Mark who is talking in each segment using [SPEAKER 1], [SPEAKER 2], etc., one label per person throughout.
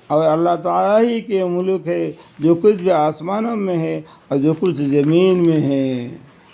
[SPEAKER 1] اور اللہ تعالیٰ ہی کے ملک ہے جو کچھ بھی آسمانوں میں ہے اور جو کچھ زمین میں ہے۔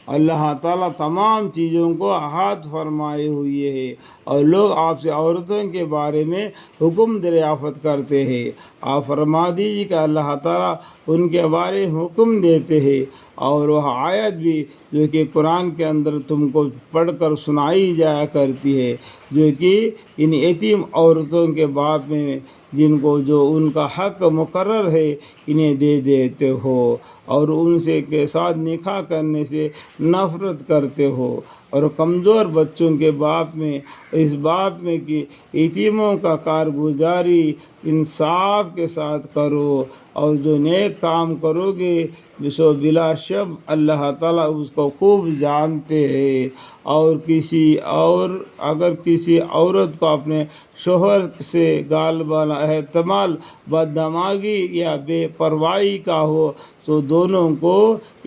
[SPEAKER 1] اللہ تعالیٰ تمام چیزوں کو احاطہ فرمائے ہوئے ہے، اور لوگ آپ سے عورتوں کے بارے میں حکم دریافت کرتے ہیں۔ آپ فرما دیجیے کہ اللہ تعالیٰ ان کے بارے میں حکم دیتے ہیں، اور وہ آیت بھی جو کہ قرآن کے اندر تم کو پڑھ کر سنائی جایا کرتی ہے، جو کہ ان یتیم عورتوں کے باب میں جن کو جو ان کا حق مقرر ہے انہیں دے دیتے ہو، اور ان سے کے ساتھ نکاح کرنے سے نفرت کرتے ہو، اور کمزور بچوں کے باب میں اس باب میں کہ یتیموں کا کارگزاری انصاف کے ساتھ کرو، اور جو نیک کام کرو گے سو بلا شک اللہ تعالیٰ اس کو خوب جانتے ہیں۔ اور اگر کسی عورت کو اپنے شوہر سے غالباً احتمال بددماغی یا بے پرواہی کا ہو تو دونوں کو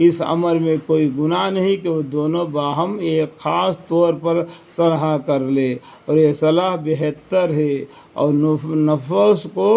[SPEAKER 1] اس امر میں کوئی گناہ نہیں کہ وہ دونوں باہم ایک خاص طور پر صلاح کر لے، اور یہ صلاح بہتر ہے، اور نفس کو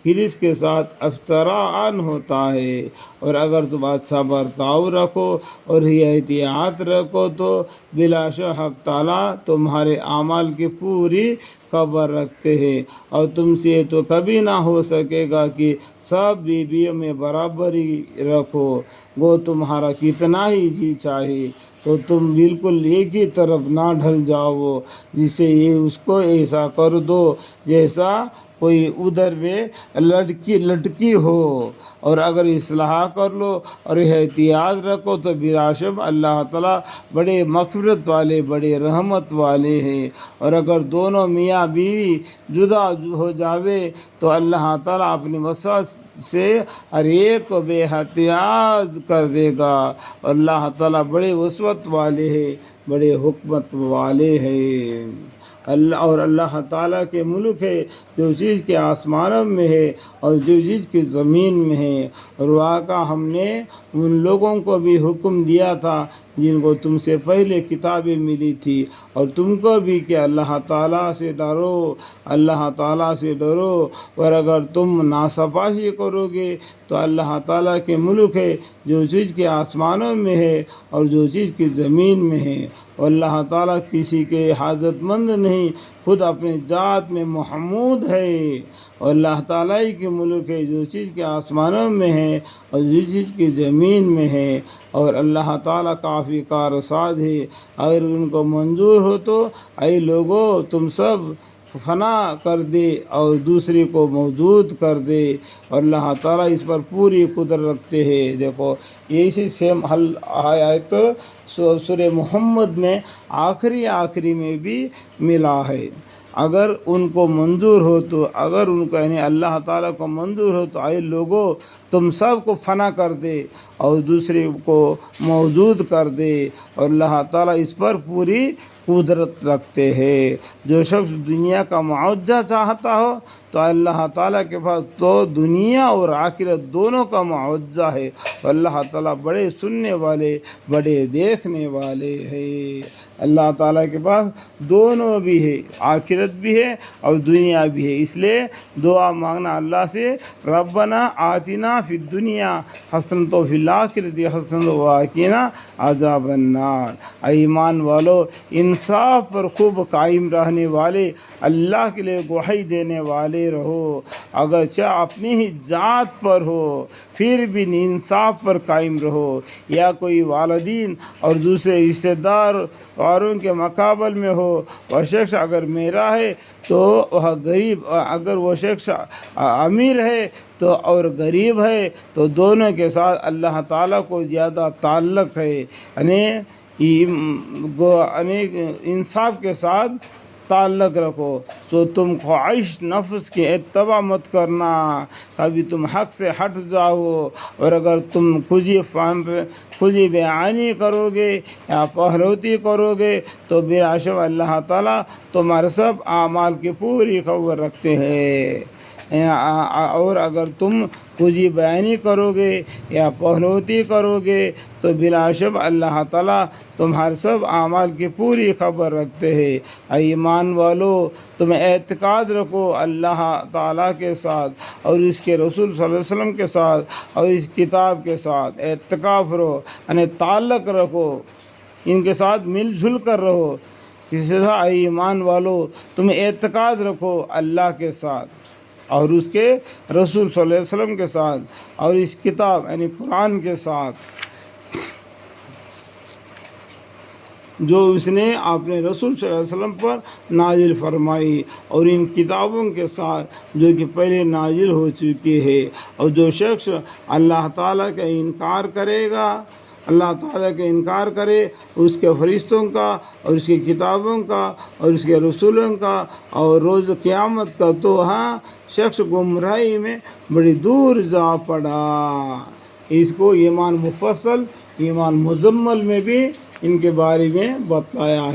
[SPEAKER 1] حرص کے ساتھ افتراءً ہوتا ہے۔ اور اگر تم اچھا برتاؤ رکھو اور احتیاط رکھو تو بلا شک حق تعالیٰ تمہارے اعمال کی پوری خبر رکھتے ہیں، اور تم سے تو کبھی نہ ہو سکے گا کہ سب بیویوں میں برابری رکھو، وہ تمہارا کتنا ہی جی چاہے تو تم بالکل ایک ہی طرف نہ ڈھل جاؤ، جس سے یہ اس کو ایسا کر دو جیسا کوئی ادھر میں لٹکی ہو، اور اگر اصلاح کر لو اور احتیاط رکھو تو بلا شک اللہ تعالیٰ بڑے مغفرت والے بڑے رحمت والے ہیں۔ اور اگر دونوں میاں بیوی جدا ہو جاوے تو اللہ تعالیٰ اپنی وسعت سے ہر ایک کو بے احتیاط کر دے گا، اور اللہ تعالیٰ بڑے وسعت والے ہیں بڑے حکمت والے ہیں۔ اللہ تعالیٰ کے ملک ہے جو چیز کے آسمانوں میں ہے اور جو چیز کی زمین میں ہے، اور واقعہ ہم نے ان لوگوں کو بھی حکم دیا تھا جن کو تم سے پہلے کتابیں ملی تھی، اور تم کو بھی کہ اللہ تعالیٰ سے ڈرو، اللہ تعالیٰ سے ڈرو، اور اگر تم ناصفائی کرو گے تو اللہ تعالیٰ کے ملک ہے جو چیز کے آسمانوں میں ہے اور جو چیز کی زمین میں ہے، اور اللہ تعالیٰ کسی کے حاجت مند نہیں، خود اپنے ذات میں محمود ہے، اور اللہ تعالیٰ ہی کے ملک ہے جو چیز کے آسمانوں میں ہے اور جو چیز کی زمین میں ہے، اور اللہ تعالیٰ کافی کارساز ہے۔ اگر ان کو منظور ہو تو اے لوگو تم سب فنا کر دے اور دوسرے کو موجود کر دے، اور اللہ تعالیٰ اس پر پوری قدرت رکھتے ہیں۔ دیکھو اسی سیم حل آیت سورہ محمد میں آخری میں بھی ملا ہے۔ اگر ان کو منظور ہو تو اگر ان کو یعنی اللہ تعالیٰ کو منظور ہو تو اے لوگو تم سب کو فنا کر دے اور دوسرے کو موجود کر دے، اور اللہ تعالیٰ اس پر پوری قدرت رکھتے ہیں۔ جو شخص دنیا کا معاوضہ چاہتا ہو تو اللہ تعالیٰ کے پاس تو دنیا اور آخرت دونوں کا معاوضہ ہے، اور اللہ تعالیٰ بڑے سننے والے بڑے دیکھنے والے ہیں۔ اللہ تعالیٰ کے پاس دونوں بھی ہے، آخرت بھی ہے اور دنیا بھی ہے، اس لیے دعا مانگنا اللہ سے، ربنا آتنا فی الدنیا حسنۃ وفی الآخرۃ حسنۃ وقنا عذاب النار۔ اے ایمان والو انصاف پر خوب قائم رہنے والے، اللہ کے لیے گواہی دینے والے رہو، اگرچہ اپنی ہی ذات پر ہو پھر بھی انصاف پر قائم رہو، یا کوئی والدین اور دوسرے رشتہ دار اوروں کے مقابل میں ہو، وہ شخص اگر میرا ہے تو وہ غریب، اگر وہ شخص امیر ہے تو اور غریب ہے تو دونوں کے ساتھ اللہ تعالیٰ کو زیادہ تعلق ہے، یعنی انصاف کے ساتھ تعلق رکھو۔ سو تم خواہش نفس کے اتباع مت کرنا، کبھی تم حق سے ہٹ جاؤ، اور اگر تم کھلی بیانی کرو گے یا پہلوتی کرو گے تو بلا شک اللہ تعالیٰ تمہارے سب اعمال کی پوری خبر رکھتے ہیں۔ اور اگر تم کچھ بیانی کرو گے یا پہلوتی کرو گے تو بلا شک اللہ تعالیٰ تمہارے سب اعمال کی پوری خبر رکھتے ہیں۔ اے ایمان والو، تم اعتقاد رکھو اللہ تعالیٰ کے ساتھ اور اس کے رسول صلی اللہ علیہ وسلم کے ساتھ اور اس کتاب کے ساتھ اعتکاف رہو، یعنی تعلق رکھو، ان کے ساتھ مل جل کر رہو۔ اسی طرح اے ایمان والو، تم اعتقاد رکھو اللہ کے ساتھ اور اس کے رسول صلی اللہ علیہ وسلم کے ساتھ اور اس کتاب یعنی قرآن کے ساتھ جو اس نے اپنے رسول صلی اللہ علیہ وسلم پر نازل فرمائی، اور ان کتابوں کے ساتھ جو کہ پہلے نازل ہو چکی ہے۔ اور جو شخص اللہ تعالیٰ کا انکار کرے گا، اللہ تعالیٰ کا انکار کرے، اس کے فرشتوں کا اور اس کی کتابوں کا اور اس کے رسولوں کا اور روز قیامت کا، تو ہاں شخص گمراہی میں بڑی دور جا پڑا۔ اس کو ایمان مفصل، ایمان مزمل میں بھی ان کے بارے میں بتلایا ہے۔